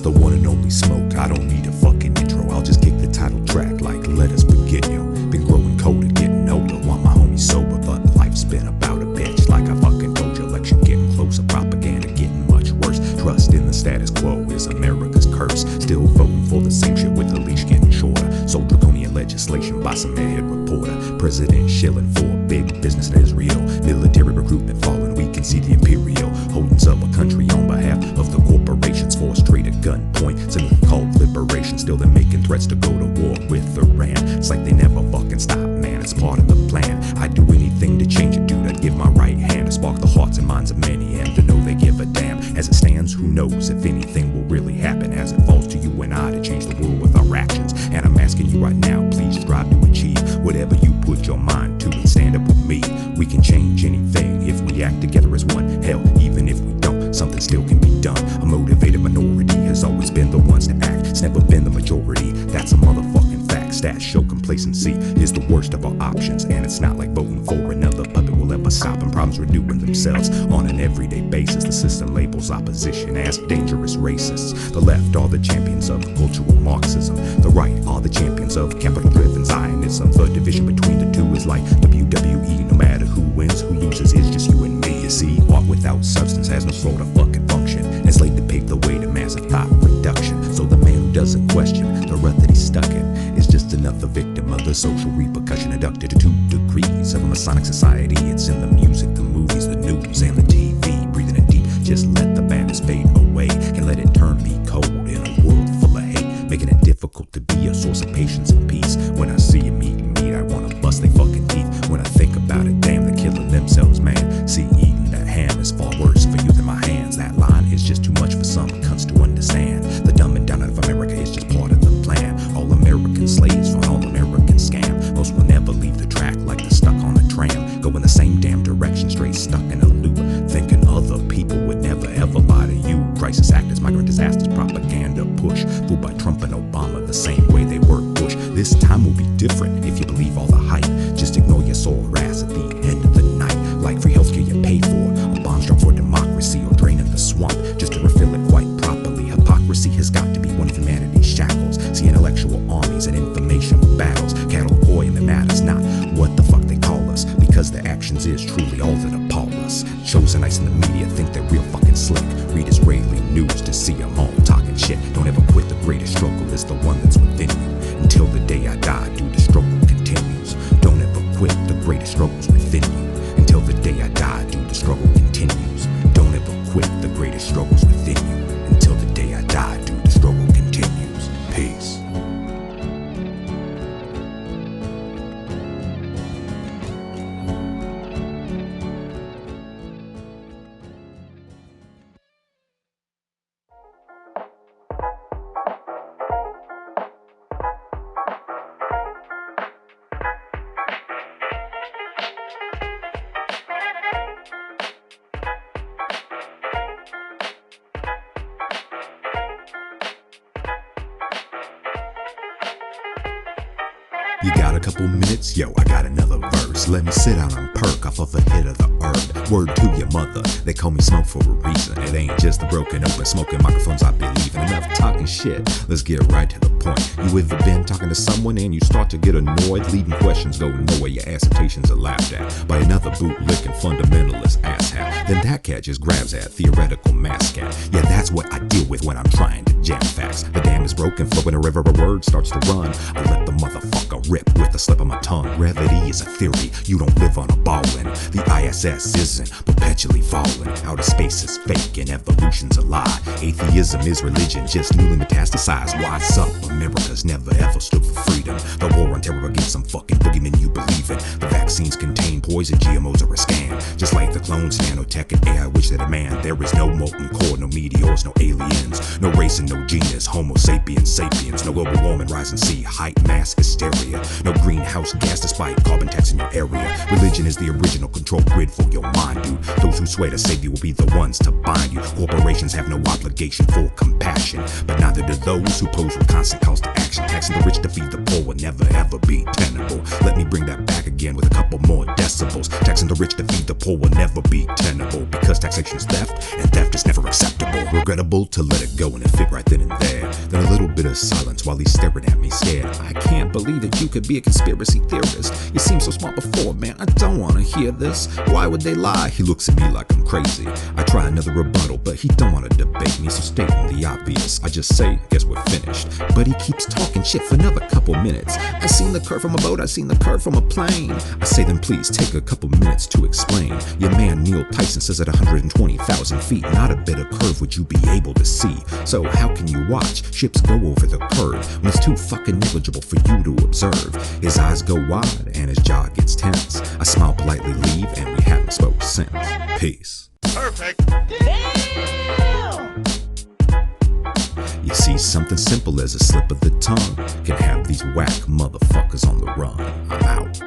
the one and only Smoke. I don't need a fucking intro, I'll just kick the title track like let us begin, yo. Been growing colder, getting older, want my homies sober, but life's been about a bitch. Like I fucking told you, election getting closer, propaganda getting much worse. Trust in the status quo is America's curse. Still voting for the same shit with the leash getting shorter. So draconian legislation by some airhead reporter. President shilling for big business in Israel. Military recruitment falling, we can see the imperial holdings of a country on behalf of the corporations. Forced trade at gunpoint, something called liberation. Still they're making threats to go to war with Iran. It's like they never fucking stop, man, it's part of the plan. I'd do anything to change it, dude, I'd give my right hand to spark the hearts and minds of many, and to know they give a damn. As it stands, who knows if anything will really happen, as it falls to you and I to change the world with our actions. And I'm asking you right now, please strive to achieve whatever you put your mind to, and stand up with me. We can change anything if we act together as one. Hell, even if we don't, something still can be done. A motivated minority has always been the ones to act. It's never been the majority, that's a motherfucking fact. Stats show complacency is the worst of our options, and it's not like voting for another puppet will ever stop. And problems renewing themselves on an everyday basis. The system labels opposition as dangerous racists. The left are the champions of cultural Marxism. The right are the champions of capital-driven Zionism. The division between the two is like WWE. No matter who wins, who loses, it's just you and me. You see, art without substance has no sort of fucking function. It's late to pave the way to massive thought reduction. So the man who doesn't question the rut that he's stuck in is just another victim of the social repercussion, inducted to 2 degrees of a Masonic society. It's in the music, the movies, the news, and the TV. Breathing it deep, just let the madness fade away, and let it turn me cold in a world full of hate, making it difficult to be a source of patience and peace. When I see them eating meat, I wanna bust they fucking teeth. When I think about it, damn, they're killing themselves, man. See, eating that ham is far worse for you than my hands. That line is just too much for some cunts to understand. The dumbing down of America is just part of the plan. All American slaves for all American scam. Most will never leave the track like they're stuck on a tram, go in the same damn direction, straight stuck in a loop, thinking other people would never ever lie to you. Crisis actors, migrant disasters, propaganda push, fooled by Trump and Obama the same way they were Bush. This time will be different if you believe all the hype. Just ignore your sore ass at the end of the night, like free healthcare you pay for, a bomb drop for democracy, or draining the swamp just to refill it quite properly. Hypocrisy has got to be one of humanity's shackles. See intellectual armies and informational battles, cattle boy, and it matters not what the fuck they call us, because their actions is truly all that appall us. Chosen ice in the media think they're real fucking slick. Read Israeli news to see them all talking shit. Don't ever quit, the greatest struggle is the one that's within you. Until the day I die, dude, the struggle continues. Don't ever quit, the greatest struggle's within you. Until the day I die, dude, the struggle continues. Don't ever quit, the greatest struggle's within you. Until the day I die, dude, the struggle continues. Peace. You got a couple minutes? Yo, I got another verse. Let me sit down and perk off of a hit of the herb. Word to your mother, they call me Smoke for a reason. It ain't just the broken open smoking microphones I believe in. Enough talking shit, let's get right to the point. You ever been talking to someone and you start to get annoyed? Leading questions go nowhere, your assertions are laughed at by another bootlicking fundamentalist asshat. Then that cat just grabs at theoretical mascot. Yeah, that's what I deal with when I'm trying to jam facts. The dam is broken, flowing a river, a word starts to run. I let the motherfucker rip with the slip of my tongue. Gravity is a theory, you don't live on a ballin'. The ISS isn't perpetually falling. Outer space is fake and evolution's a lie. Atheism is religion, just newly metastasized. What's up? America's never ever stood for freedom. The war on terror against some fucking boogeyman you believe in. The vaccines contain poison, GMOs are a scam. Just like the clones, nanotech and AI which they demand. There is no molten core, no meteors, no aliens, no race and no genus, homo sapiens sapiens. No global warming, rising sea height, mass hysteria. No greenhouse gas despite carbon tax in your area. Religion is the original control grid for your mind, dude. Those who swear to save you will be the ones to bind you. Corporations have no obligation for compassion, but neither do those who pose with constant calls to action. Taxing the rich to feed the poor will never ever be tenable. Let me bring that back again with a couple more decibels. principles. Taxing the rich to feed the poor will never be tenable, because taxation is theft, and theft is never acceptable. Regrettable to let it go and it fit right then and there. Then a little bit of silence while he's staring at me scared. I can't believe that you could be a conspiracy theorist. You seemed so smart before, man, I don't wanna hear this. Why would they lie? He looks at me like I'm crazy. I try another rebuttal, but he don't wanna debate me, so stating the obvious, I just say, guess we're finished. But he keeps talking shit for another couple minutes. I seen the curve from a boat, I seen the curve from a plane. I say then please take a couple minutes to explain. Your man Neil Tyson says at 120,000 feet, not a bit of curve would you be able to see. So how can you watch ships go over the curve when it's too fucking negligible for you to observe? His eyes go wide and his jaw gets tense. I smile politely, leave, and we haven't spoke since. Peace. Perfect. Damn! You see, something simple as a slip of the tongue can have these whack motherfuckers on the run. I'm out.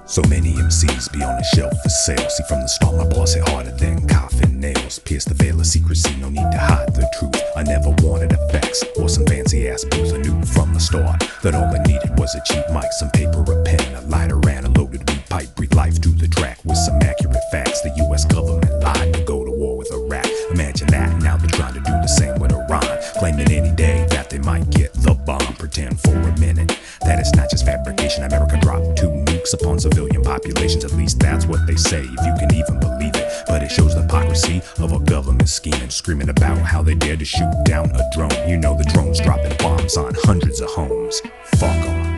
So many MCs be on the shelf for sale. See, from the start my boss hit harder than coffin nails. Pierce the veil of secrecy, no need to hide the truth. I never wanted effects or some fancy ass booze. I knew from the start that all I needed was a cheap mic, some paper, a pen, a lighter, and a loaded weed pipe. Breathe life to the track with some accurate facts. The US government lied to go to war with Iraq. Imagine that, now they're trying to do the same with Iran, claiming any day that they might get the bomb. Pretend for a minute that it's not just fabrication. America dropped 2 nukes upon civilian populations. At least that's what they say, if you can even believe it. But it shows the hypocrisy of a government scheming, screaming about how they dare to shoot down a drone. You know the drones dropping bombs on hundreds of homes. Fuck 'em.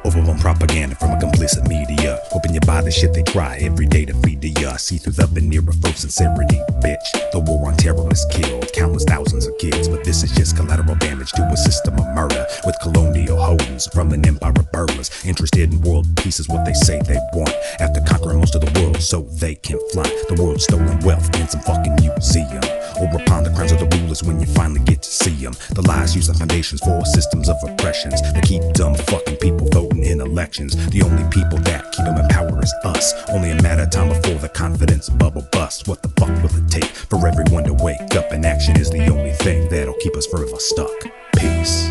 Overrun propaganda from a complicit media, hoping you buy the shit they try every day to feed to ya. See through the veneer of faux sincerity, bitch. The war on terror has killed countless thousands of kids, but this is just collateral damage to a system of murder, with colonial holdings from an empire of burglars, interested in world peace is what they say they want, after conquering most of the world so they can flaunt the world's stolen wealth in some fucking museum, or upon the crowns of the rulers when you finally get to see them. The lies use the foundations for systems of oppressions that keep dumb fucking people voting in elections. The only people that keep them in power is us. Only a matter of time before the confidence bubble busts. What the fuck will it take for everyone to wake up? And action is the only thing that'll keep us forever stuck. Peace.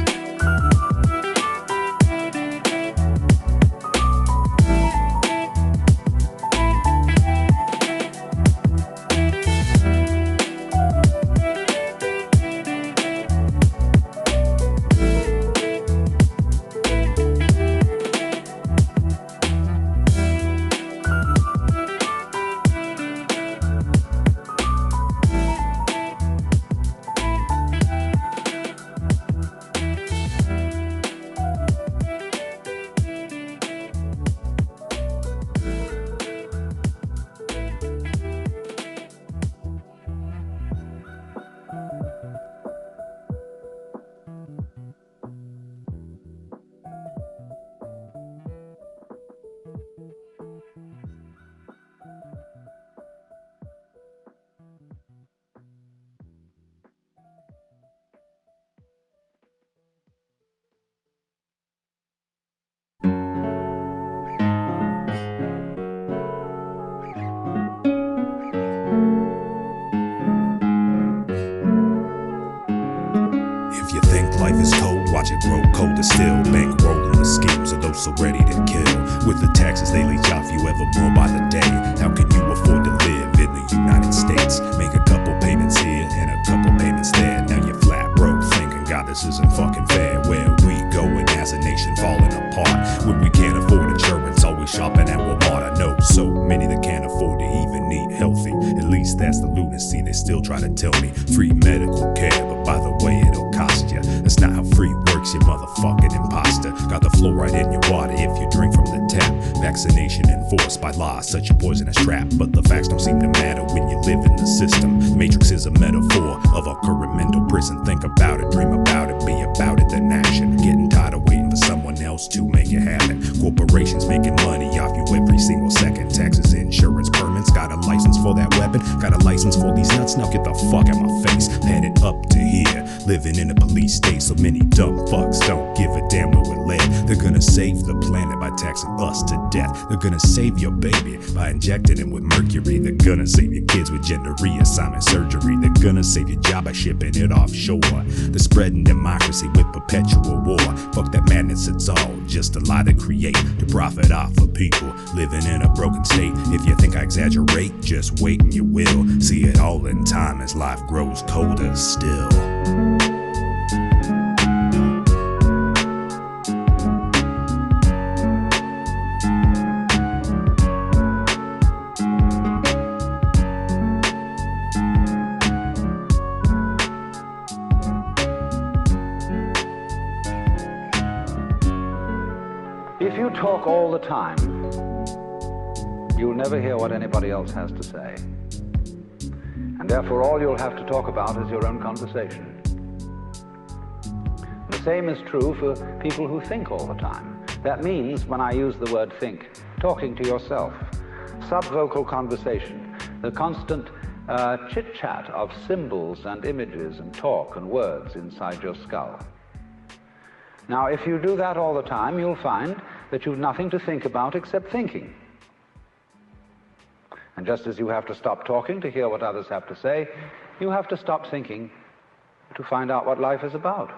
If you think life is cold, watch it grow colder still. Bankrolling the schemes of those so ready to kill. With the taxes they leech off you ever more by the day. How can you afford to live in the United States? Make a couple payments here and a least that's the lunacy. They still try to tell me free medical care, but by the way, it'll cost you. That's not how free works, you motherfucking imposter. Got the fluoride in your water if you drink from the tap. Vaccination enforced by law, such a poisonous trap. But the facts don't seem to matter when you live in the system. The Matrix is a metaphor of a current mental prison. Think about it, dream about it, be about it, then action. Getting tired of waiting for someone else to make it happen. Corporations making money off you every single second. Taxes, insurance, permits. Got a license for that weapon, got a license for these nuts. Now get the fuck out my face. Headed up to here, living in a police state. So many dumb fucks don't give a damn where we're led. They're gonna save the planet by taxing us to death. They're gonna save your baby by injecting him with mercury. They're gonna save your kids with gender reassignment surgery. They're gonna save your job by shipping it offshore. They're spreading democracy with perpetual war. Fuck that madness, it's all just a lie to create, to profit off of people living in a broken state. If you think I exaggerate, just wait and you will see it all in time as life grows colder still. If you talk all the time, you'll never hear what anybody else has to say. And therefore all you'll have to talk about is your own conversation. The same is true for people who think all the time. That means, when I use the word think, talking to yourself. Subvocal conversation, the constant chit-chat of symbols and images and talk and words inside your skull. Now, if you do that all the time, you'll find that you've nothing to think about except thinking. And just as you have to stop talking to hear what others have to say, you have to stop thinking to find out what life is about.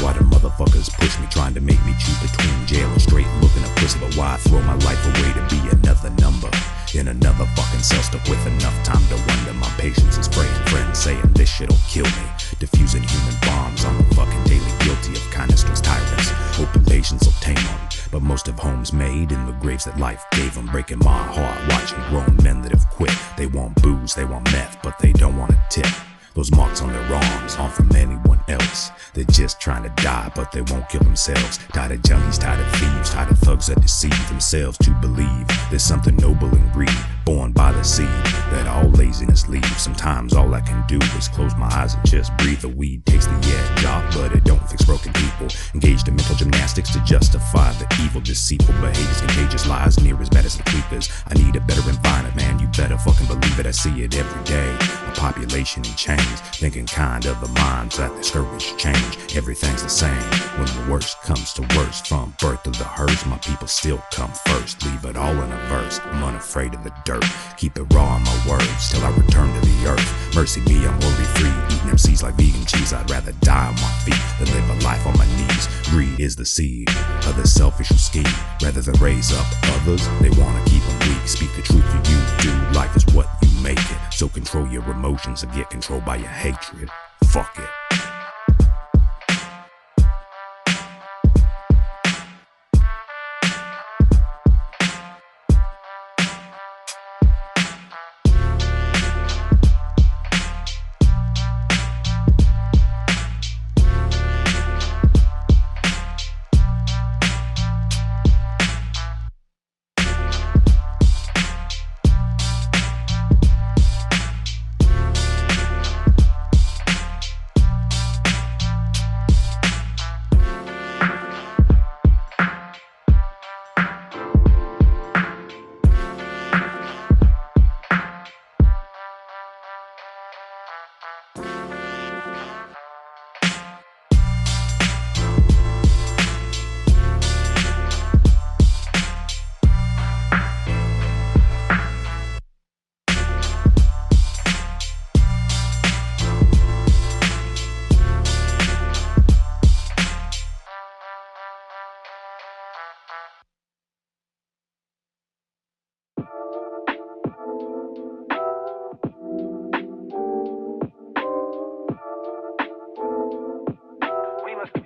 Why the motherfuckers push me, trying to make me choose between jail or straight looking a pussy. But why throw my life away to be another number in another fucking cells stuck with enough time to wonder. My patience is fraying, friends saying this shit'll kill me. Diffusing human bombs on the fucking daily, guilty of kindness towards tyrants. Hoping patience will tame them, but most of homes made in the graves that life gave them. Breaking my heart watching grown men that have quit. They want booze, they want meth, but they don't want a tip. Those marks on their arms aren't from anyone else. They're just trying to die, but they won't kill themselves. Tired of junkies, tired of thieves, tired of thugs that deceive themselves to believe there's something noble in greed, born by the seed that all laziness leaves. Sometimes all I can do is close my eyes and just breathe. The weed takes the edge off, but it don't fix broken people. Engaged in mental gymnastics to justify the evil, deceitful behaviors, contagious lies, near as bad as the creepers. I need a better environment, man, you better fucking believe it. I see it every day, a population in change, thinking kind of the minds that discourage change. Everything's the same when the worst comes to worst. From birth to the hearse, my people still come first. Leave it all in a verse, I'm unafraid of the dirt. Keep it raw in my words till I return to the earth. Mercy me, I'm worry-free, eating MCs like vegan cheese. I'd rather die on my feet than live a life on my knees. Greed is the seed of the selfish who scheme. Rather than raise up others, they wanna keep them weak. Speak the truth to you, do. Life is what you make it, so control your emotions and get controlled by your hatred. Fuck it.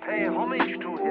Pay homage to him.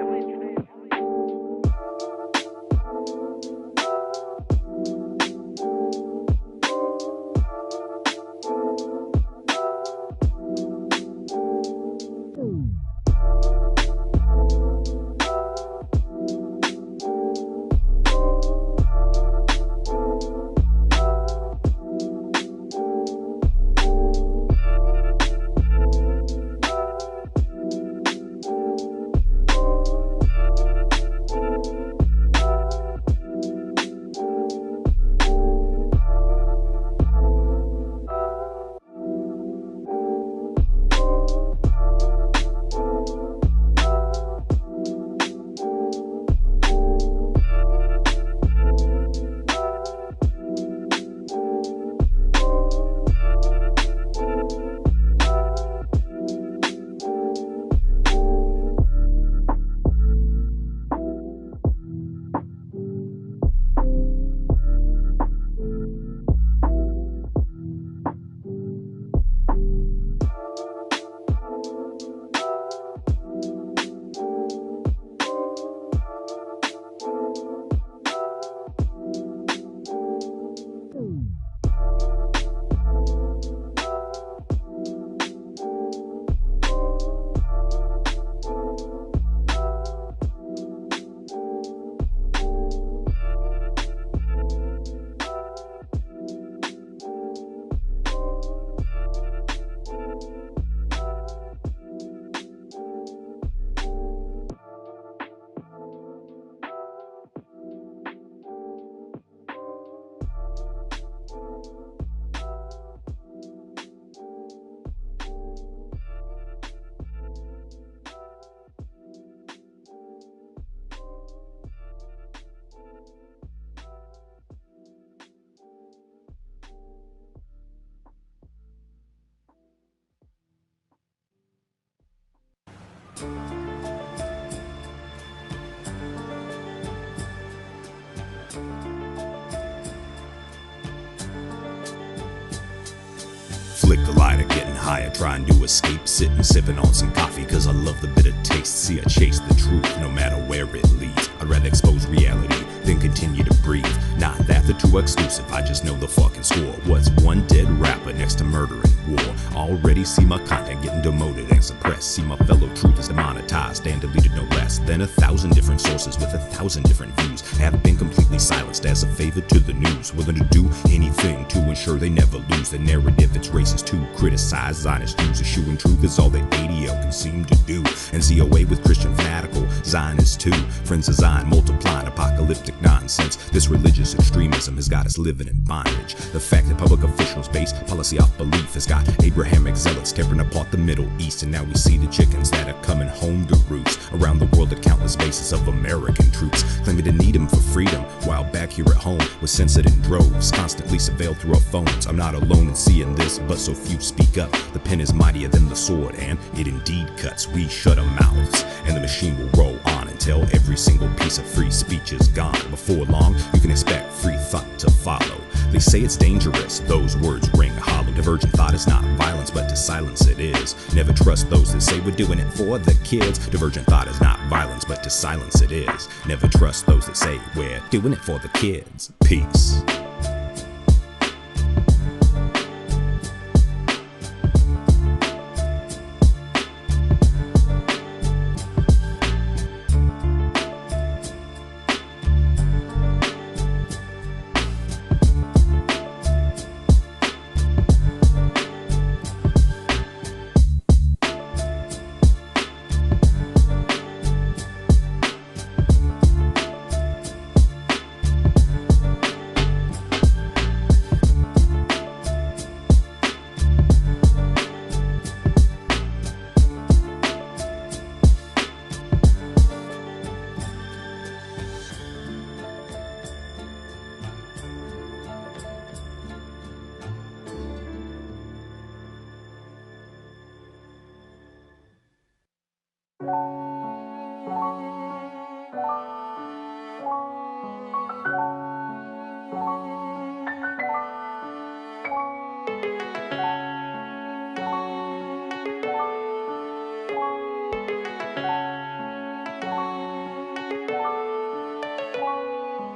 Flick the lighter, getting higher, trying to escape, sitting, sipping on some coffee, cause I love the bitter taste. See, I chase the truth, no matter where it leads. I'd rather expose reality than continue to breathe. Not that they're too exclusive, I just know the fucking score. What's one dead rapper next to murder and war? Already see my content getting demoted and suppressed. See my fellow truth is demonetized and deleted no less than 1,000 different sources with 1,000 different views. Have been completely silenced as a favor to the news, willing to do anything to ensure they never lose the narrative. It's racist to criticize Zionist Jews. Eschewing truth is all the ADL can seem to do, and see away with Christian fanatical Zionists too. Friends of Zion multiplying apocalyptic nonsense. This religious extremism has got us living in bondage. The fact that public officials base policy off belief has got Abrahamic zealots tearing apart the Middle East, and now we see the chickens that are coming home to roost around the world at countless bases of American troops, claiming to need them for freedom, while back here at home we're censored in droves, constantly surveilled through our phones. I'm not alone in seeing this, but so few speak up. The pen is mightier than the sword, and it indeed cuts. We shut our mouths, and the machine will roll on until every single piece of free speech is gone. Before long, you can expect free thought to follow. They say it's dangerous, those words ring hollow. Divergent thought is not violence, but to silence it is. Never trust those that say we're doing it for the kids. Divergent thought is not violence, but to silence it is. Never trust those that say we're doing it for the kids. Peace.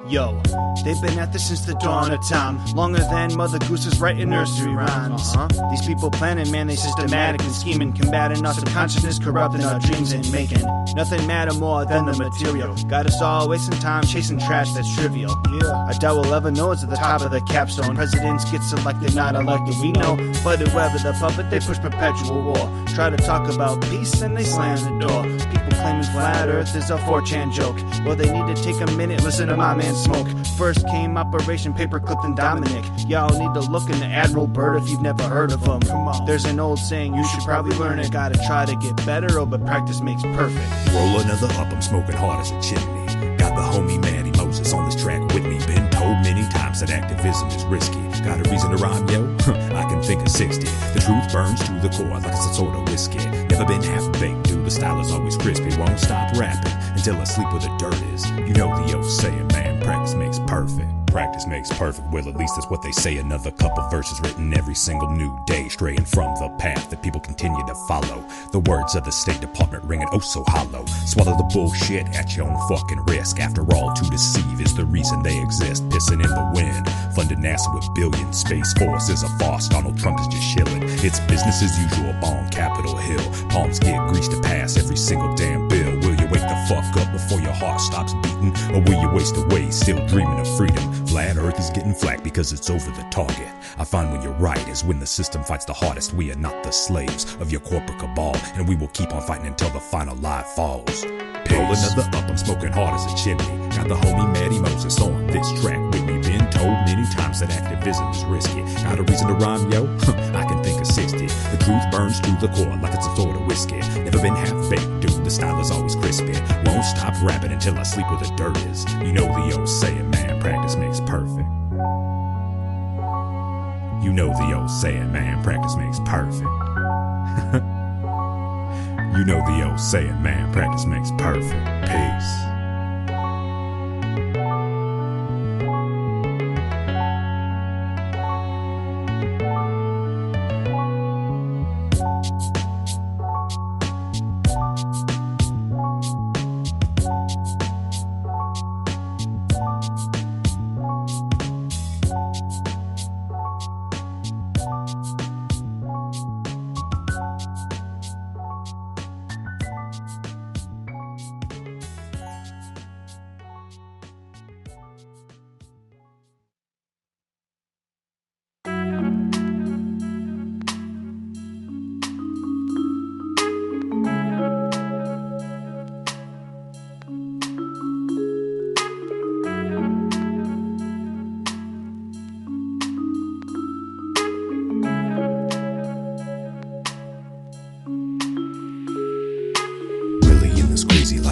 Yo, they've been at this since the dawn of time, longer than Mother Goose is writing nursery rhymes. These people planning, man, they systematic and scheming, combating our subconsciousness, corrupting our dreams and making nothing matter more than the material. Got us all wasting time chasing trash that's trivial. I doubt we'll ever know it's at the top of the capstone. Presidents get selected, not elected, we know. But whoever the puppet, they push perpetual war. Try to talk about peace and they slam the door. People claiming flat earth is a 4chan joke. Well, they need to take a minute, listen to my man Smoke. First came Operation Paperclip and Dominic. Y'all need to look into Admiral Byrd if you've never heard of him. Come on. There's an old saying, you should probably learn it. Gotta try to get better, oh, but practice makes perfect. Roll another up, I'm smoking hard as a chimney. Got the homie Manny Moses on this track with me. Been told many times that activism is risky. Got a reason to rhyme, yo? I can think of 60. The truth burns to the core like it's a sort of whiskey. Never been half-baked, dude, the style is always crispy. Won't stop rapping until I sleep where the dirt is. You know the old saying, man, practice makes perfect. Practice makes perfect, well at least that's what they say. Another couple verses written every single new day, straying from the path that people continue to follow. The words of the State Department ringing oh so hollow. Swallow the bullshit at your own fucking risk. After all, to deceive is the reason they exist. Pissing in the wind, funded NASA with billions. Space Force is a farce, Donald Trump is just chilling. It's business as usual on Capitol Hill. Palms get greased to pass every single damn bill. Will you wake the fuck up before your heart stops beating? Or will you waste away still dreaming of freedom? Flat Earth is getting flack because it's over the target. I find when you're right is when the system fights the hardest. We are not the slaves of your corporate cabal, and we will keep on fighting until the final lie falls. Roll another up, I'm smoking hard as a chimney. Got the homie Manny Moses on this track with me. Been told many times that activism is risky. Got a reason to rhyme, yo? I can think of 60. The truth burns to the core like it's a sort of whiskey. Never been half-baked, dude, the style is always crispy. Won't stop rapping until I sleep where the dirt is. You know the old saying, man, practice makes perfect. You know the old saying, man, practice makes perfect. You know the old saying, man, practice makes perfect. Peace.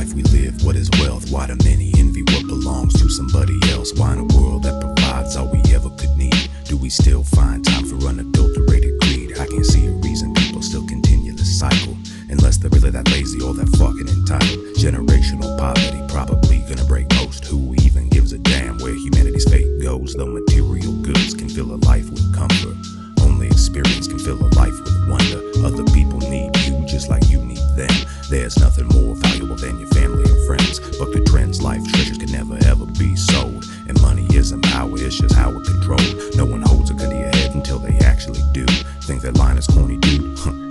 life we live? What is wealth? Why do many envy what belongs to somebody else? Why in a world that provides all we ever could need, do we still find time for unadulterated greed? I can't see a reason people still continue this cycle, unless they're really that lazy or that fucking entitled. Generational poverty probably gonna break most. Who even gives a damn where humanity's fate goes? Though material goods can fill a life with comfort, only experience can fill a life with wonder. Other people need you just like you need them. There's nothing more valuable than your family and friends, but the trends, life treasures can never ever be sold. And money isn't power, it's just how it's controlled. No one holds a gun to your head until they actually do. Think that line is corny, dude?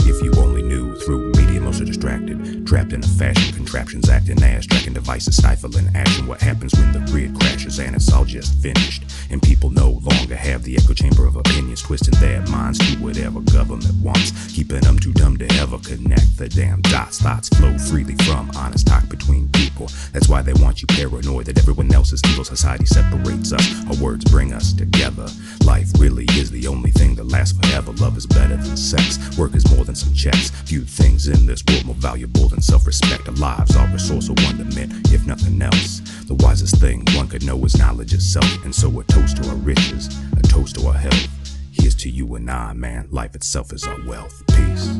If you only knew. Through media, most are distracted, trapped in a fashion, contraptions acting ass, tracking devices, stifling action. What happens when the grid crashes and it's all just finished, and people no longer have the echo chamber of opinions, twisting their minds to whatever government wants, keeping them too dumb to ever connect the damn dots. Thoughts flow freely from honest talk between people. That's why they want you paranoid that everyone else is evil. Society separates us, our words bring us together. Life really is the only thing that lasts forever. Love is better than sex, work is more than some checks. Few things in this world more valuable than self-respect. Our lives are a source of wonderment, if nothing else. The wisest thing one could know is knowledge itself. And so a toast to our riches, a toast to our health. Here's to you and I, man, life itself is our wealth. Peace.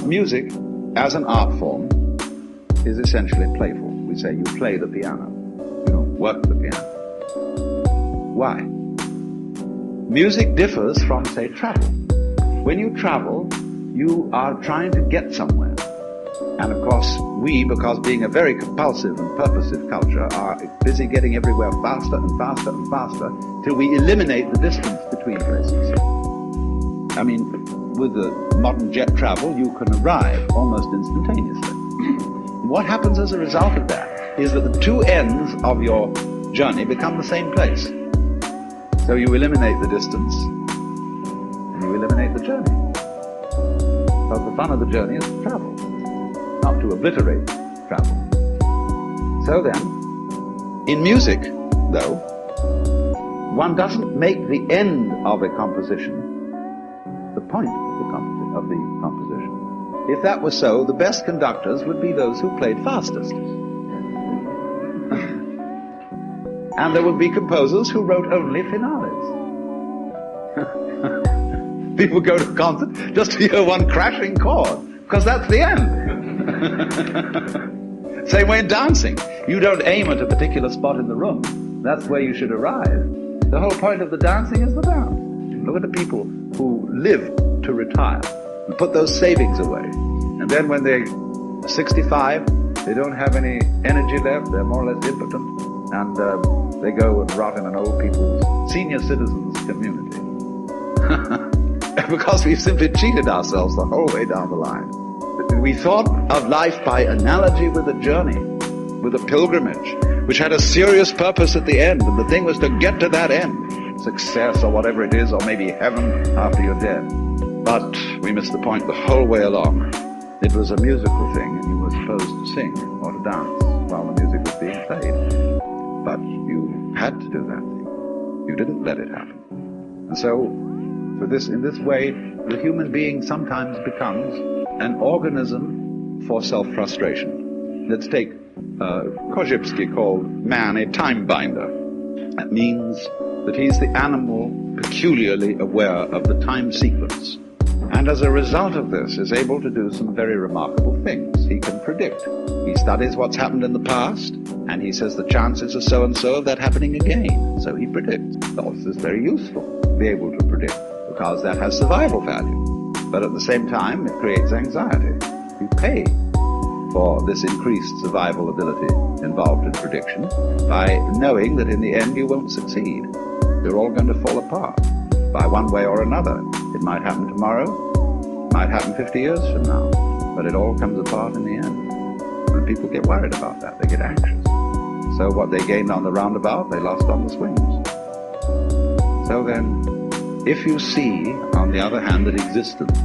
Music, as an art form, is essentially playful. We say you play the piano, you don't work the piano. Why? Music differs from, say, travel. When you travel, you are trying to get somewhere. And of course, we, because being a very compulsive and purposive culture, are busy getting everywhere faster and faster and faster till we eliminate the distance between places. I mean, with the modern jet travel, you can arrive almost instantaneously. What happens as a result of that is that the two ends of your journey become the same place. So you eliminate the distance and you eliminate the journey. Because the fun of the journey is to travel, not to obliterate travel. So then, in music, though, one doesn't make the end of a composition the point of the composition. If that was so, the best conductors would be those who played fastest. And there would be composers who wrote only finales. People go to a concert just to hear one crashing chord, because that's the end. Same way in dancing. You don't aim at a particular spot in the room. That's where you should arrive. The whole point of the dancing is the dance. Look at the people who live to retire and put those savings away. And then when they're 65, they don't have any energy left, they're more or less impotent, and they go and rot in an old people's senior citizens community. Because we've simply cheated ourselves the whole way down the line. We thought of life by analogy with a journey, with a pilgrimage, which had a serious purpose at the end, and the thing was to get to that end, success or whatever it is, or maybe heaven after you're dead. But we missed the point the whole way along. It was a musical thing, and you were supposed to sing or to dance while the music was being played. But you had to do that thing. You didn't let it happen. And so, in this way, the human being sometimes becomes an organism for self-frustration. Let's take Korzybski called man a time binder. That means that he's the animal peculiarly aware of the time sequence. And as a result of this, is able to do some very remarkable things. He can predict. He studies what's happened in the past, and he says the chances are so-and-so of that happening again. So he predicts. This is very useful to be able to predict, because that has survival value. But at the same time, it creates anxiety. You pay for this increased survival ability involved in prediction by knowing that in the end you won't succeed. You're all going to fall apart by one way or another. It might happen tomorrow, might happen 50 years from now, but it all comes apart in the end. And people get worried about that. They get anxious. So what they gained on the roundabout, they lost on the swings. So then, if you see, on the other hand, that existence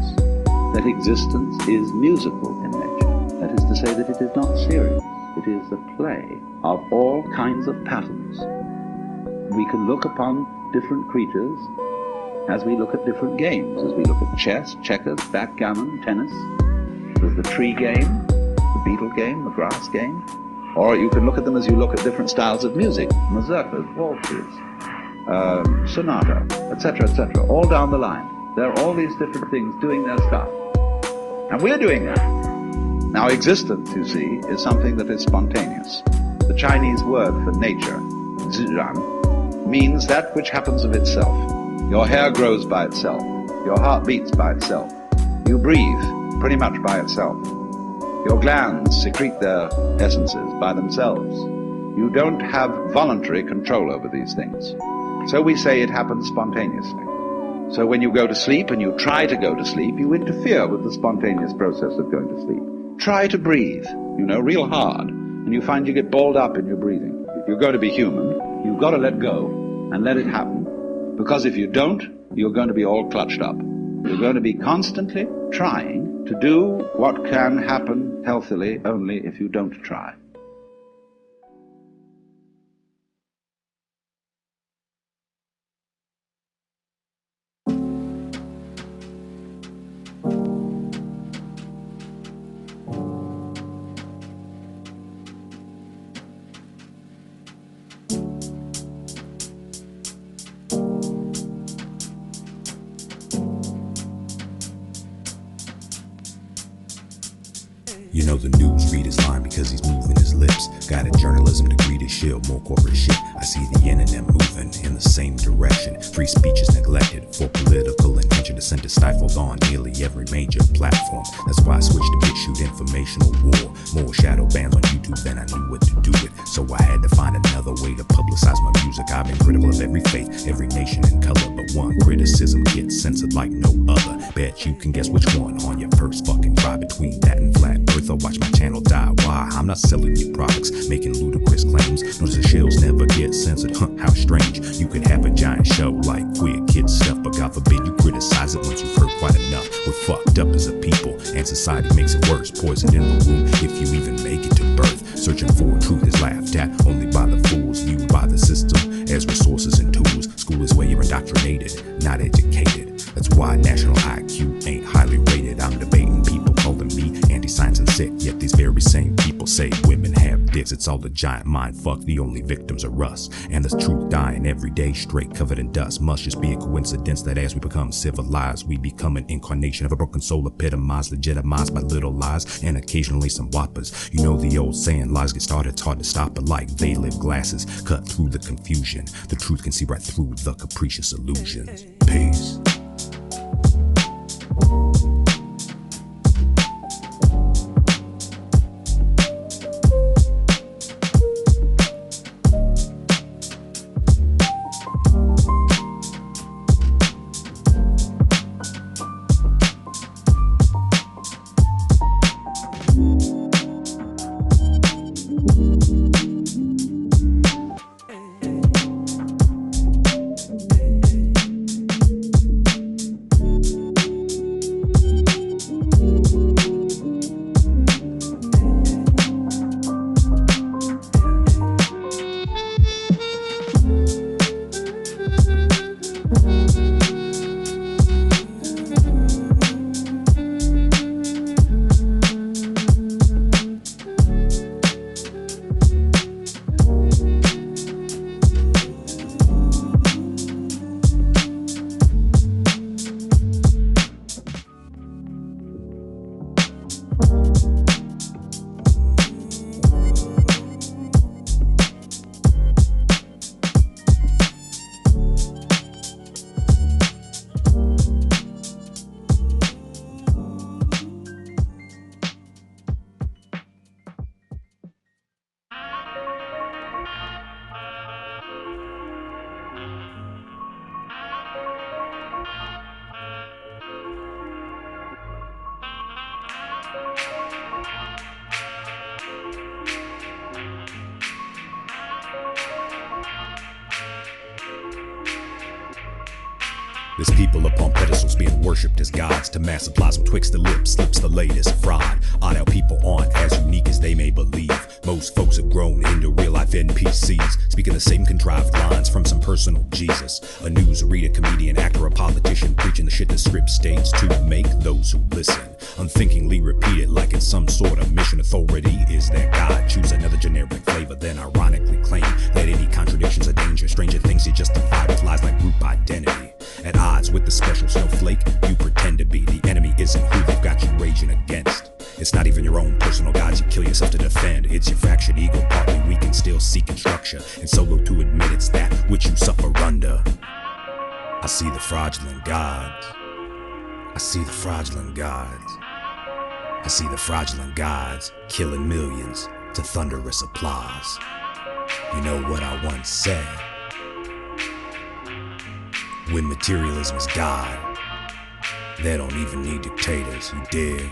is musical in nature, that is to say that it is not serious, it is the play of all kinds of patterns. We can look upon different creatures as we look at different games, as we look at chess, checkers, backgammon, tennis. There's the tree game, the beetle game, the grass game. Or you can look at them as you look at different styles of music, mazurkas, waltzes, sonata, etc., all down the line. There are all these different things doing their stuff. And we're doing that. Now existence, you see, is something that is spontaneous. The Chinese word for nature, zhiran, means that which happens of itself. Your hair grows by itself. Your heart beats by itself. You breathe pretty much by itself. Your glands secrete their essences by themselves. You don't have voluntary control over these things. So we say it happens spontaneously. So when you go to sleep and you try to go to sleep, you interfere with the spontaneous process of going to sleep. Try to breathe, real hard, and you find you get balled up in your breathing. If you're going to be human, you've got to let go and let it happen. Because if you don't, you're going to be all clutched up. You're going to be constantly trying to do what can happen healthily only if you don't try. The news reader's lying because he's moving his lips. Got a journalism degree to shield more corporate shit. I see the internet moving in the same direction. Free speech is neglected for political intention. Dissent is stifled on nearly every major platform. That's why I switched to BitChute informational war. More shadow bans on YouTube than I knew what to do with. So I had to find another way to publicize my music. I've been critical of every faith, every nation and color, but one criticism gets censored like no other. Bet you can guess which one on your first fucking try. Between that and flat earth, I'll watch my channel die. Why? I'm not selling you products, making ludicrous claims. Notice the shells never get censored. How strange. You could have a giant show like queer kid stuff, but God forbid you criticize it once you've heard quite enough. We're fucked up as a people, and society makes it worse. Poison in the womb if you even make it to birth. Searching for truth is laughed at only by the fools, viewed by the system as resources and tools. School is where you're indoctrinated, not educated. That's why national IQ ain't highly rated. I'm debating people calling me anti-science and sick, yet these very same people say women have dicks. It's it's all a giant mind fuck. The only victims are us, and the truth dying every day straight covered in dust. Must just be a coincidence that as we become civilized, we become an incarnation of a broken soul, epitomized, legitimized by little lies and occasionally some whoppers. You know the old saying, lies get started, it's hard to stop, but like they live glasses cut through the confusion, the truth can see right through the capricious illusions. Peace. There's people upon pedestals being worshipped as gods. To mass supplies betwixt the lips slips the latest fraud. Odd out people aren't as unique as they may believe. Most folks have grown into real life NPCs, speaking the same contrived lines from some personal Jesus. A newsreader, comedian, actor, a politician, preaching the shit the script states to make those who listen unthinkingly repeat it like it's some sort of mission. Authority is their God. Choose another generic flavor, then ironically claim that any contradiction's a danger. Stranger things you justify with lies like group identity. At odds with the special snowflake you pretend to be. The enemy isn't who they've got you raging against. It's not even your own personal gods you kill yourself to defend. It's your fractured ego, partly weak and still seeking structure, and solo to admit it's that which you suffer under. I see the fraudulent gods. I see the fraudulent gods. I see the fraudulent gods killing millions to thunderous applause. You know what I once said? When materialism is God, they don't even need dictators, you dig?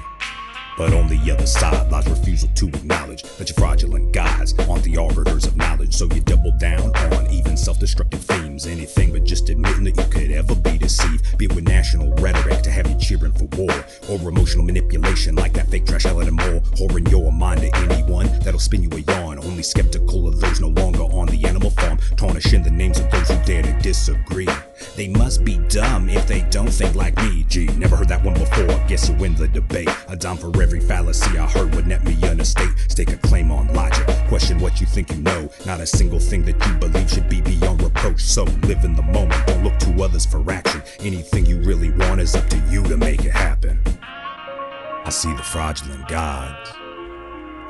But on the other side lies refusal to acknowledge that your fraudulent gods aren't the arbiters of knowledge. So you double down on even self-destructive themes. Anything but just admitting that you could ever be deceived. Be it with national rhetoric to have you cheering for war, or emotional manipulation like that fake trash Ellen Moore. Whoring your mind to anyone that'll spin you a yarn. Only skeptical of those no longer on the animal farm, tarnishing the names of those who dare to disagree. They must be dumb if they don't think like me. Gee, never heard that one before, guess you win the debate. A dime for every fallacy I heard would net me an estate. Stake a claim on logic, question what you think you know. Not a single thing that you believe should be beyond reproach. So live in the moment, don't look to others for action. Anything you really want is up to you to make it happen. I see the fraudulent gods.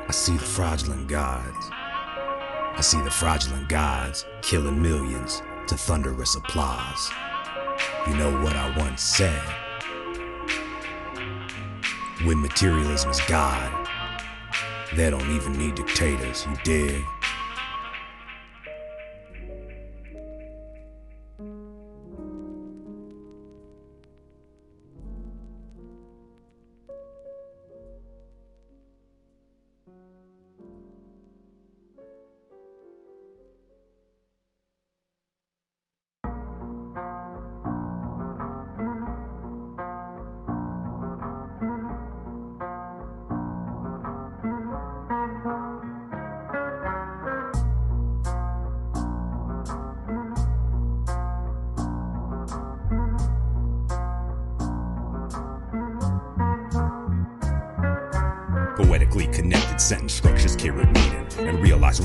I see the fraudulent gods. I see the fraudulent gods killing millions to thunderous applause. You know what I once said? When materialism is God, they don't even need dictators, you dig? connected sentence structures carry meaning. And realize,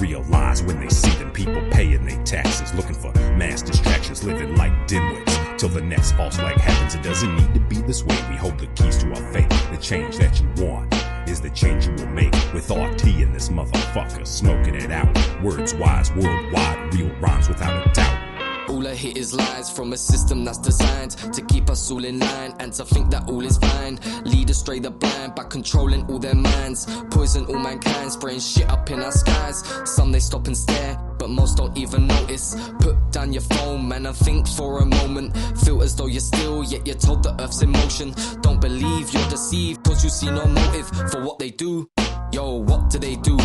realize when they see them people paying their taxes, looking for mass distractions, living like dimwits till the next false flag happens. It doesn't need to be this way. We hold the keys to our fate. The change that you want is the change you will make with RT in this motherfucker, smoking it out. Words wise, worldwide, real rhymes without a doubt. All I hear is lies from a system that's designed to keep us all in line and to think that all is fine. Lead astray the blind by controlling all their minds. Poison all mankind, spraying shit up in our skies. Some they stop and stare, but most don't even notice. Put down your phone, man, and think for a moment. Feel as though you're still, yet you're told the earth's in motion. Don't believe you're deceived, cause you see no motive for what they do. Yo, what do they do?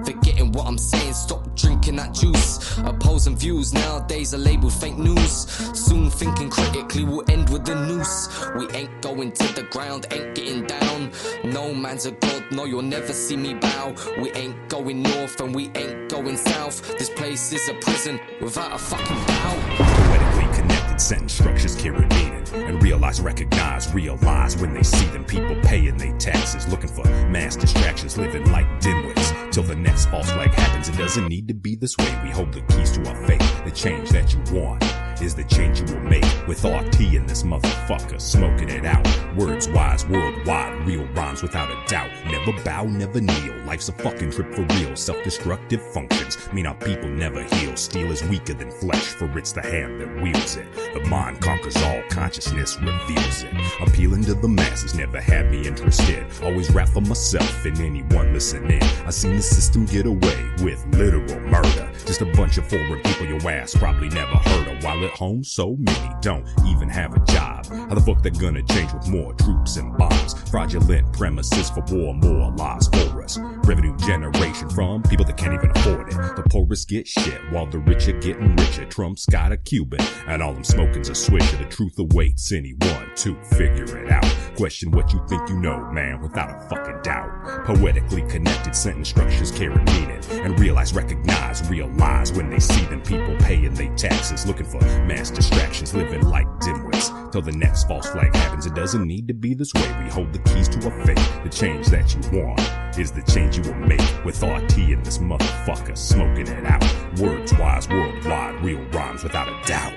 Forgetting what I'm saying, stop drinking that juice. Opposing views nowadays are labeled fake news. Soon thinking critically will end with the noose. We ain't going to the ground, ain't getting down. No man's a god, no, you'll never see me bow. We ain't going north and we ain't going south. This place is a prison without a fucking doubt. Poetically connected sentence structures carry meaning. And realize, realize when they see them people paying their taxes, looking for mass distractions, living like dimwits till the next false flag happens. It doesn't need to be this way. We hold the keys to our fate. The change that you want is the change you will make with RT in this motherfucker, smoking it out. Words wise, worldwide, real rhymes without a doubt. Never bow, never kneel. Life's a fucking trip for real. Self-destructive functions mean our people never heal. Steel is weaker than flesh, for it's the hand that wields it. The mind conquers all, consciousness reveals it. Appealing to the masses never had me interested. Always rap for myself and anyone listening. I seen the system get away with literal murder. Just a bunch of foreign people your ass probably never heard of. While at home, so many don't even have a job. How the fuck they gonna change with more troops and bombs? Fraudulent premises for war, more lies for us. Revenue generation from people that can't even afford it. The poorest get shit while the rich are getting richer. Trump's got a Cuban and all them smoking's a swisher. The truth awaits anyone to figure it out. Question what you think you know, man, without a fucking doubt. Poetically connected sentence structures carry meaning. And realize, realize when they see them people paying their taxes, looking for mass distractions, living like dimwits till the next false flag happens. It doesn't need to be this way. We hold the keys to our fate. The change that you want is the change you will make with RT in this motherfucker, smoking it out. Words wise, worldwide, real rhymes without a doubt.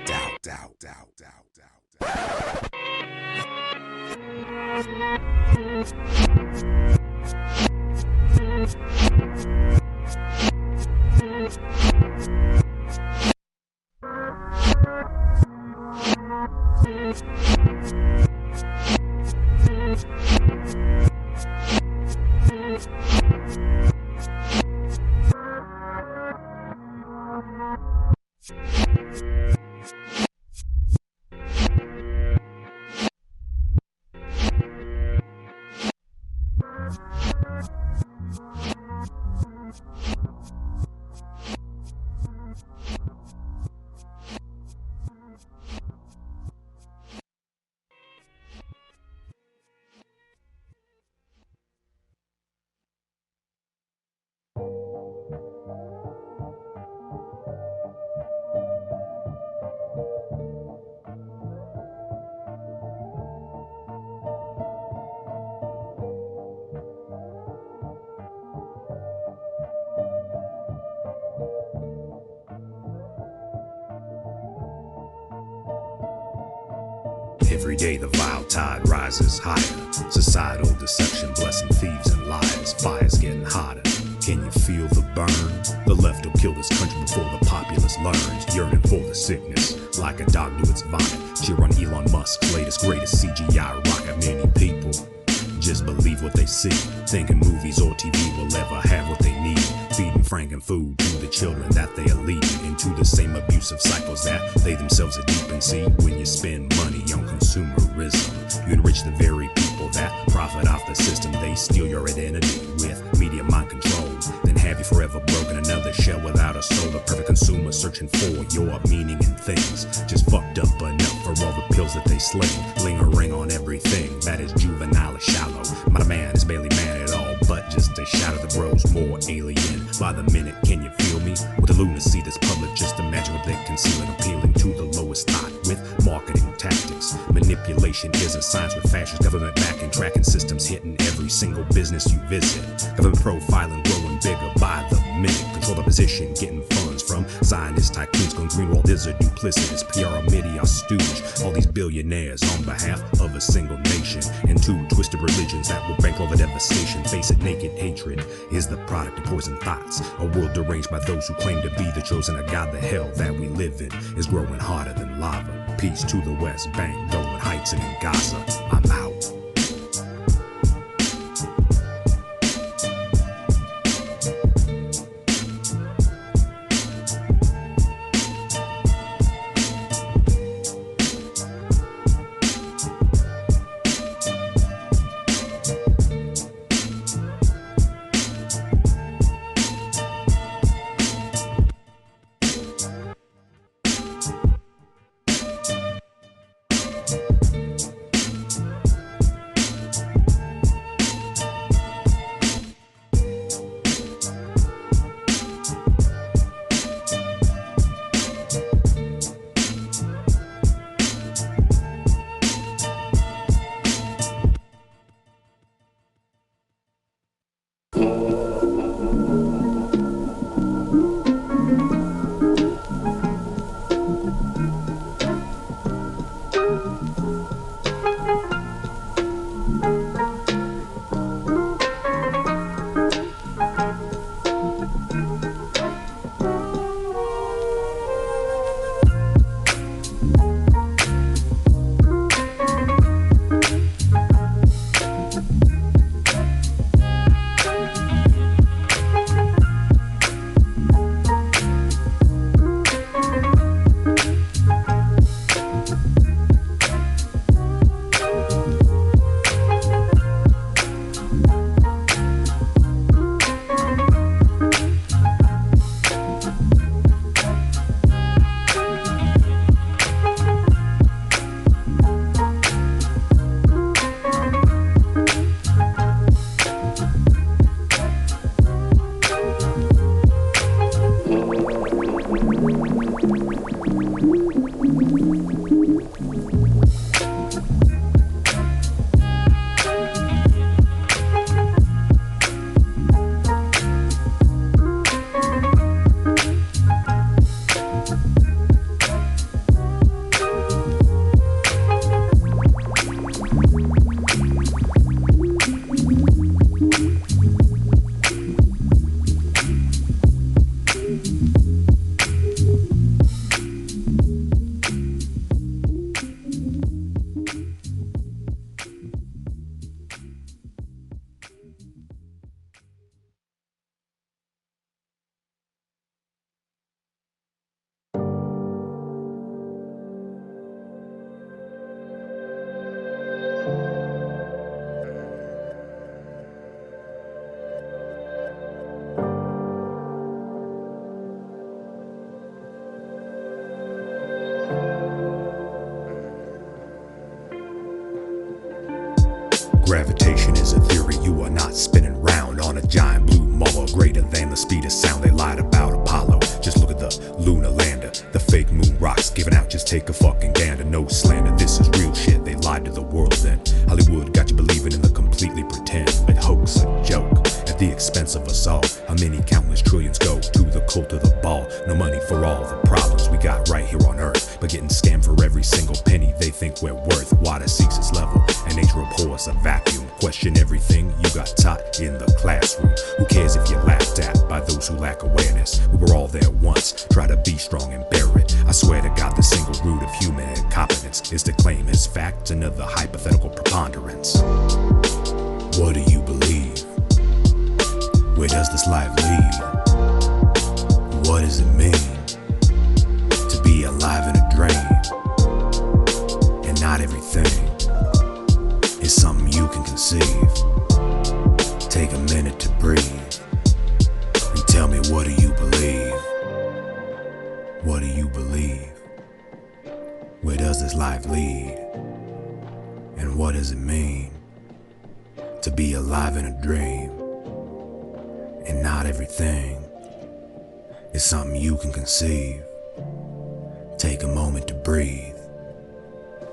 Every day the vile tide rises higher. Societal deception, blessing thieves and liars. Fire's getting hotter. Can you feel the burn? The left will kill this country before the populace learns. Yearning for the sickness, like a dog to its vomit. Cheer on Elon Musk's latest, greatest CGI rocket. Many people just believe what they see, thinking movies or TV will ever have what they need. Feeding franken food to the children that they are leading into the same abusive cycles that they themselves are deep in. See, when you spend money on consumerism, you enrich the very people that profit off the system. They steal your identity with media mind control, then have you forever broken. Another shell without a soul. A perfect consumer searching for your meaning in things. Just fucked up enough for all the pills that they sling. Lingering on everything that is juvenile and shallow. My man is barely man at all, but just a shadow that grows more alien by the minute. Can you feel me? With the lunacy that's public, just imagine what they conceal and appealing to the lowest thought with marketing tactics. economics. Manipulation is a science with fascist government backing, tracking systems hitting every single business you visit. Government profiling growing bigger by the minute. Control the position, getting funds from Zionist tycoons gone greenwald is a duplicitous PR media stooge. All these billionaires on behalf of a single nation and two twisted religions that will bankroll the devastation. Face it, naked hatred is the product of poison thoughts. A world deranged by those who claim to be the chosen of God. The hell that we live in is growing hotter than lava. Peace to the West Bank, Golan Heights, and in Gaza. I'm out. Gravitation is a theory, you are not spinning round on a giant blue ball greater than the speed of sound. They lied about Apollo, just look at the lunar lander. The fake moon rocks giving out, just take a fucking gander. No slander, this is real shit, they lied to the world then. Hollywood got you believing in the completely pretend, a hoax, a joke, at the expense of us all. How many countless trillions go to the cult of the ball? No money for all the problems we got right here on earth, but getting scammed for every single penny they think we're worth. Water seeks its level, and nature abhors a vacuum. Question everything you got taught in the classroom. Who cares if you're laughed at by those who lack awareness? We were all there once, try to be strong and bear it. I swear to God, the single root of human incompetence is to claim as fact another hypothetical preponderance. What do you believe? Where does this life lead? What does it mean to be alive in a dream? And not everything is something you can conceive. Take a minute to breathe and tell me, what do you believe? What do you believe? Where does this life lead? And what does it mean to be alive in a dream? And not everything is something you can conceive. Take a moment to breathe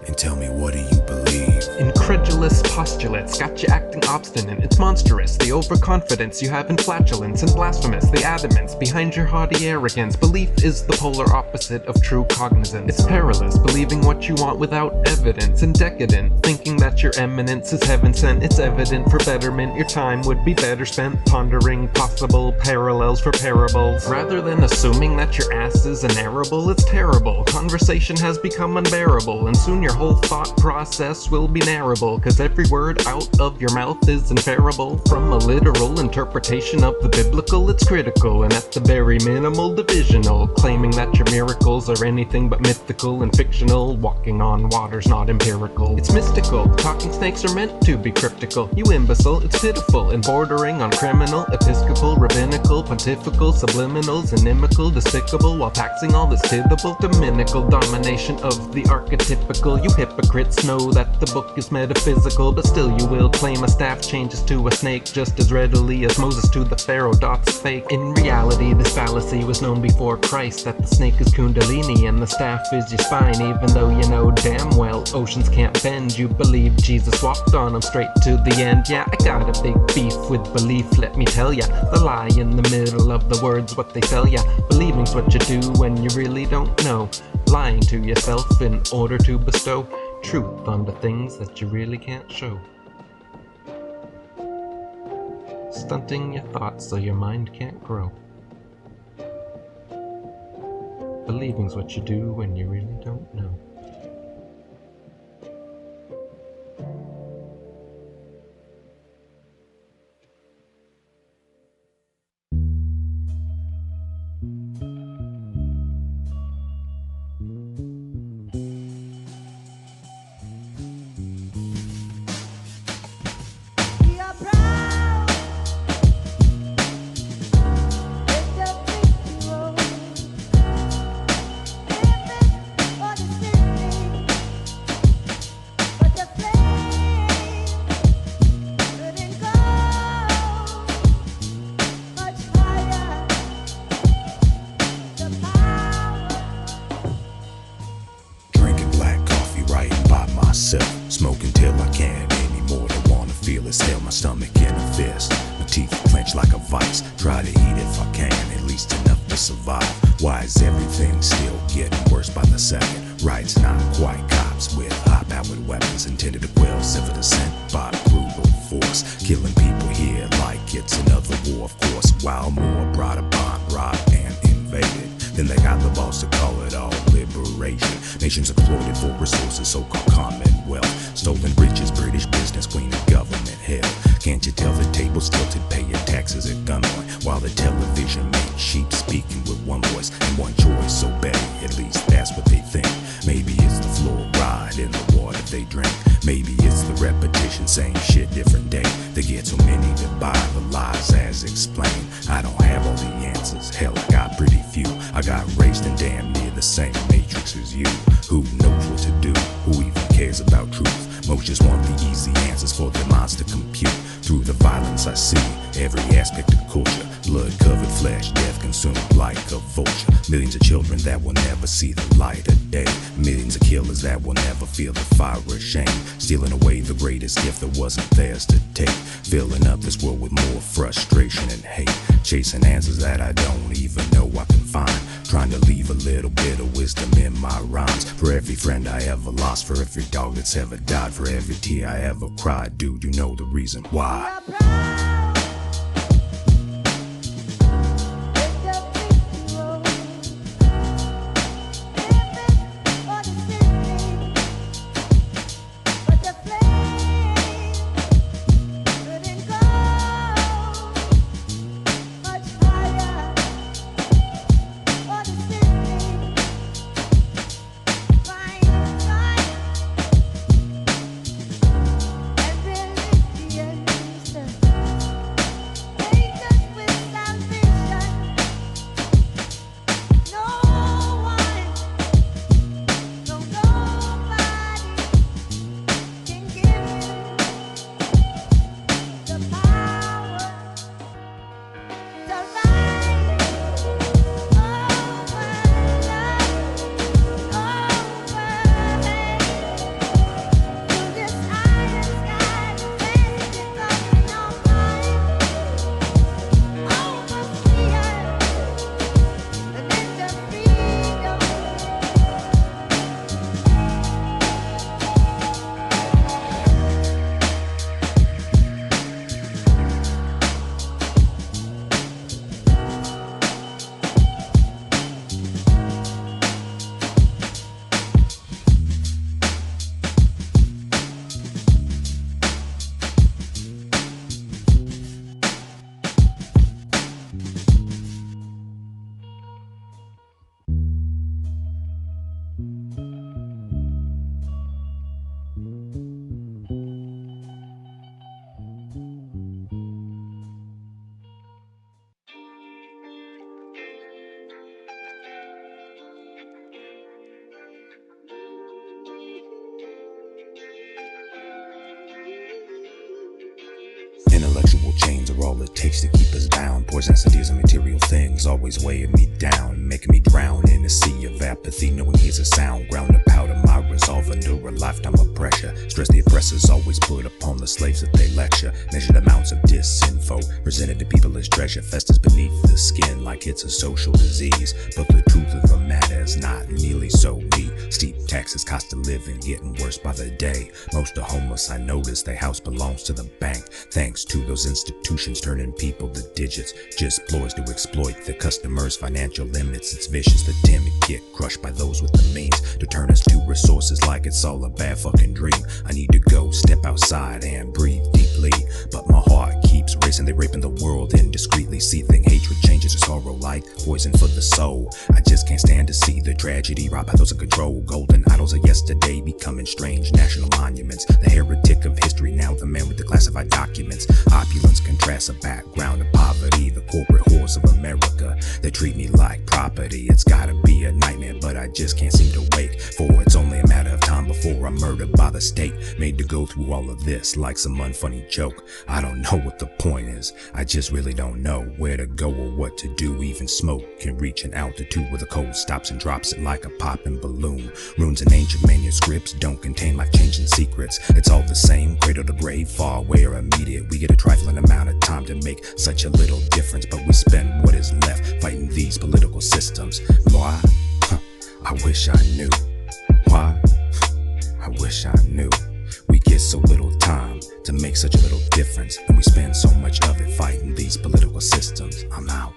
and tell me, what do you believe? Incredulous postulates got you acting obstinate. It's monstrous, the overconfidence you have in flatulence, and blasphemous, the adamance behind your haughty arrogance. Belief is the polar opposite of true cognizance. It's perilous, believing what you want without evidence, and decadent, thinking that your eminence is heaven sent. It's evident for betterment your time would be better spent pondering possible parallels for parables. Rather than assuming that your ass is an arable, it's terrible. Conversation has become unbearable, and soon your whole thought process will be narrable, cause every word out of your mouth is inferable. From a literal interpretation of the biblical, it's critical, and at the very minimal divisional, claiming that your miracles are anything but mythical and fictional, walking on water's not empirical. It's mystical, talking snakes are meant to be cryptical. You imbecile, it's pitiful, and bordering on criminal, episcopal, rabbinical, pontifical, subliminals, inimical, despicable, while taxing all that's tittable, dominical domination of the archetypical. You hypocrites know that the book is metaphysical, but still you will claim a staff changes to a snake just as readily as Moses to the pharaoh. Dot's fake. In reality, this fallacy was known before Christ, that the snake is kundalini and the staff is your spine. Even though you know damn well oceans can't bend, you believe Jesus walked on them straight to the end. Yeah, I got a big beef with belief, let me tell ya. The lie in the middle of the words, what they sell ya. Believing's what you do when you really don't know. Lying to yourself in order to bestow truth on the things that you really can't show. Stunting your thoughts so your mind can't grow. Believing's what you do when you really don't know. Smoking till I can't anymore. Don't wanna feel as hell, my stomach in a fist. My teeth clench like a vice. Try to eat if I can, at least enough to survive. Why is everything still getting worse by the second? Right's not quite cops with high-powered weapons intended to quell civil dissent by brutal force. Killing people here like it's another war, of course. While more brought upon, robbed and invaded. Then they got the balls to call it all liberation. Nations exploited for resources, so-called commonwealth. Stolen riches, British business, queen of government hell. Can't you tell the table's tilted, pay your taxes at gunpoint, while the television makes sheep speaking with one voice and one choice, obey. At least that's what they think. Maybe it's the fluoride in the water they drink. Maybe it's the repetition, same shit, different day. They get too many to buy the lies as explained. I don't have all the answers, hell I got pretty few. I got raised in damn near the same matrix as you. Who knows what to do? Who even cares about truth? Most just want the easy answers for their minds to compute. Through the violence I see, every aspect of culture. Blood-covered flesh, death consumed like a vulture. Millions of children that will never see the light of day. Millions of killers that will never feel the fire of shame. Stealing away the greatest gift that wasn't theirs to take. Filling up this world with more frustration and hate. Chasing answers that I don't even know I can find. Trying to leave a little bit of wisdom in my rhymes. For every friend I ever lost, for every dog that's ever died, for every tear I ever cried. Dude, you know the reason why. all it takes to keep us bound. Poisonous ideas and material things always weighing me down, making me drown in a sea of apathy. No one hears a sound, ground to powder my resolve under a lifetime of pressure. Stress the oppressors always put upon the slaves that they lecture. Measured amounts of disinfo presented to people as treasure, festers beneath the skin like it's a social disease. But the truth of the matter is not nearly so neat. Steep taxes, cost of living getting worse by the day. Most are homeless, I notice their house belongs to the bank. Thanks to those institutions turning people to digits, just ploys to exploit the customers' financial limits. It's vicious, the timid get crushed by those with the means to turn us to resources like it's all a bad fucking dream. I need to go step outside and breathe deeply, but my heart keeps racing. They raping the world indiscreetly, seething hatred changes to sorrow like poison for the soul. I just can't stand to see the tragedy wrought by those in control. Golden idols of yesterday becoming strange national monuments. The heretic of history, now the man with the classified documents. Opulence contrasts a background of poverty. The corporate horse of America, they treat me like property. It's gotta be a nightmare, but I just can't seem to wake. For it's only a matter of time before I'm murdered by the state. Made to go through all of this like some unfunny joke. I don't know what the point is, I just really don't know where to go or what to do. Even smoke can reach an altitude where the cold stops and drops it like a popping balloon. Runes and ancient manuscripts don't contain life-changing secrets. It's all the same, cradle to grave, far away or immediate. We get a trifling amount of time to make such a little difference, but we spend what is left fighting these political systems. Why? I wish I knew. Why? I wish I knew. We get so little time to make such a little difference, and we spend so much of it fighting these political systems. I'm out.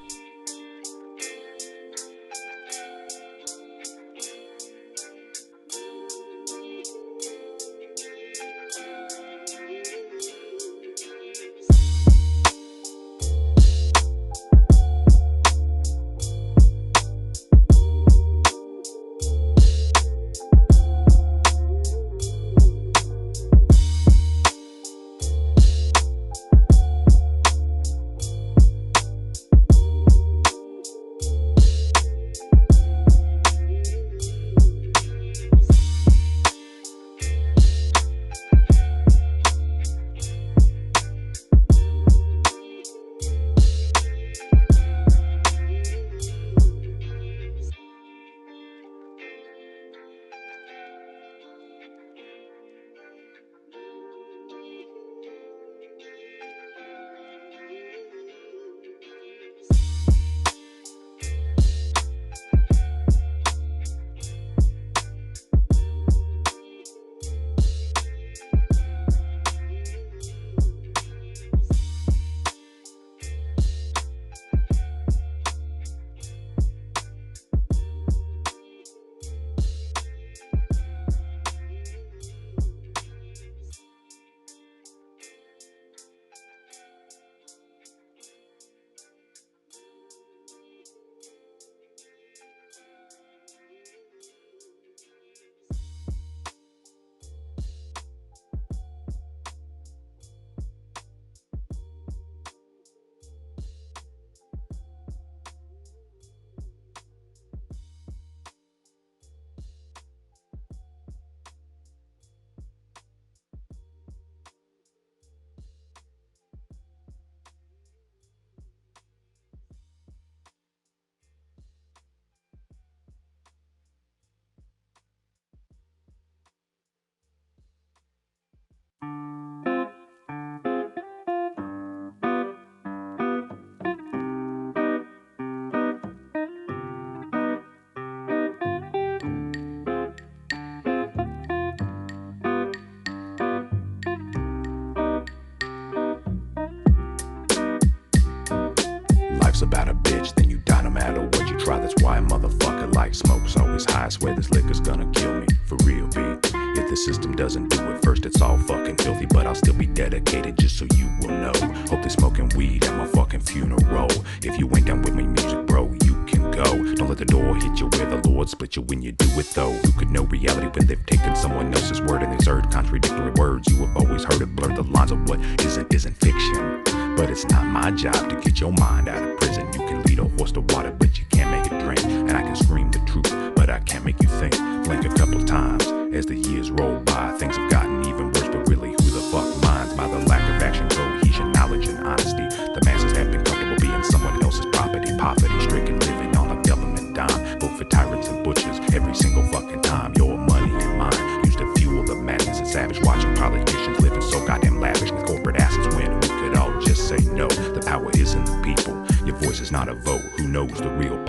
About a bitch, then you die no matter what you try. That's why a motherfucker like smoke's always high. I swear this liquor's gonna kill me, for real, B. If the system doesn't do it first, it's all fucking filthy. But I'll still be dedicated just so you will know. Hope they smoking weed at my fucking funeral. If you ain't down with my music, bro, you can go. Don't let the door hit you where the Lord split you when you do it, though. Who could know reality when they've taken someone else's word and they've heard contradictory words? You have always heard it blur the lines of what isn't fiction. But it's not my job to get your mind out of prison. You can lead a horse to water, but you can't make it drink. And I can scream the truth, but I can't make you think. Blink a couple times as the years roll by. Things have gotten even worse, but really who the fuck minds? By the lack of action, cohesion, knowledge, and honesty. The mass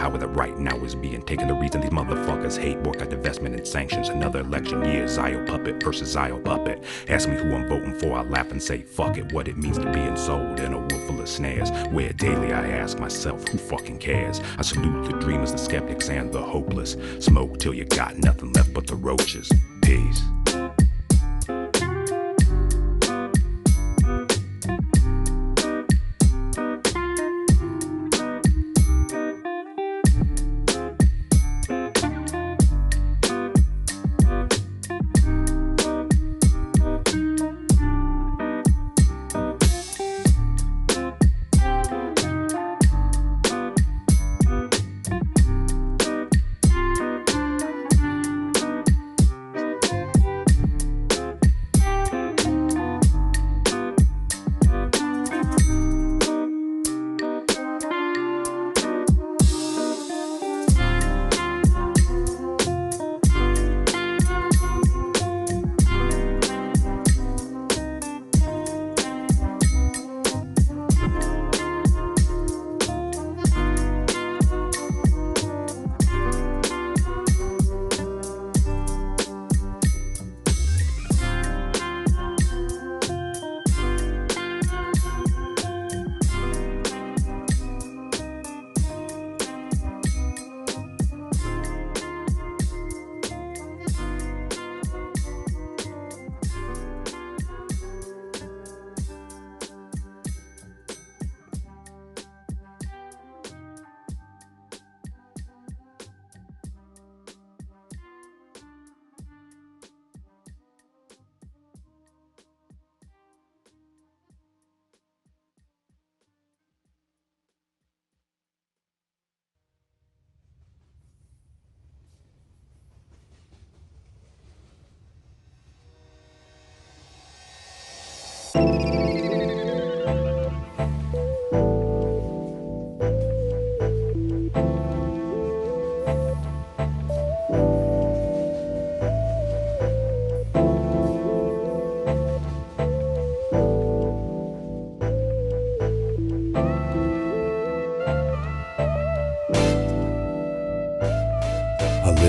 power that right now is being taken. The reason these motherfuckers hate boycott, divestment, and sanctions. Another election year, Zio puppet versus Zio puppet. Ask me who I'm voting for, I laugh and say fuck it. What it means to be ensouled in a world full of snares, where daily I ask myself, who fucking cares? I salute the dreamers, the skeptics, and the hopeless. Smoke till you got nothing left but the roaches. Peace.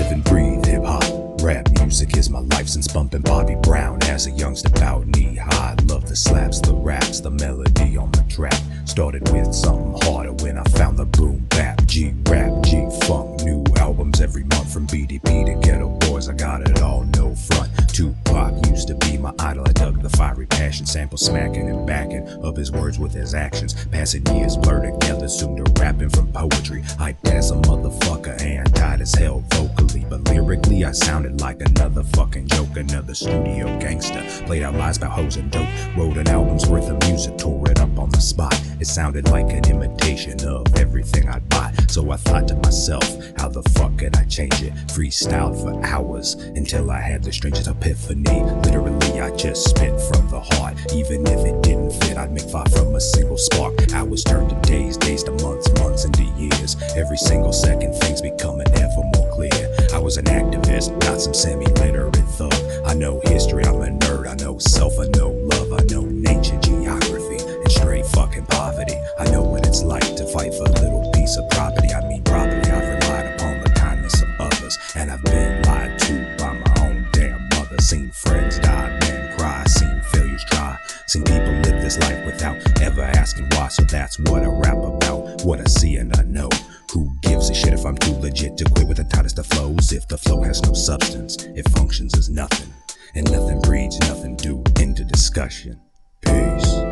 live and breathe hip-hop. Rap music is my life since bumping Bobby Brown as a youngster about knee high. Love the slaps, the raps, the melody on the track. Started with something harder when I found the boom bap. G-rap, G-funk, new albums every month. From BDP to Ghetto Boys, I got it all, no front. Tupac used to be my idol. I dug the fiery passion, sample smacking and backing up his words with his actions. Passing years blur together, soon to rapping from poetry. Hyped as a motherfucker and tight as hell vocally, but lyrically I sounded like another fucking joke, another studio gangster. Played out lies about hoes and dope, wrote an album's worth of music, tore it up on the spot. It sounded like an imitation of everything I'd bought. So I thought to myself, how the fuck could I change it? Freestyled for hours until I had the strangest epiphany. Literally I just spit from the heart. Even if it didn't fit, I'd make fire from a single spark. Hours turned to days, days to months, months into years. Every single second things becoming ever more clear. I was an activist, not some semi-literate thug. I know history, I'm a nerd. I know self, I know love, I know nature, geography, and straight fucking poverty. I know what it's like to fight for a little piece of property. I mean property, I've relied upon the kindness of others, and I've been lied to by my own damn mother. Seen friends die, men cry, seen failures try, seen people live this life without ever asking why. So that's what I rap about, what I see and I know. Who gives a shit if I'm too legit to quit with the tightest of flows? If the flow has no substance, it functions as nothing, and nothing breeds nothing due into discussion. Peace.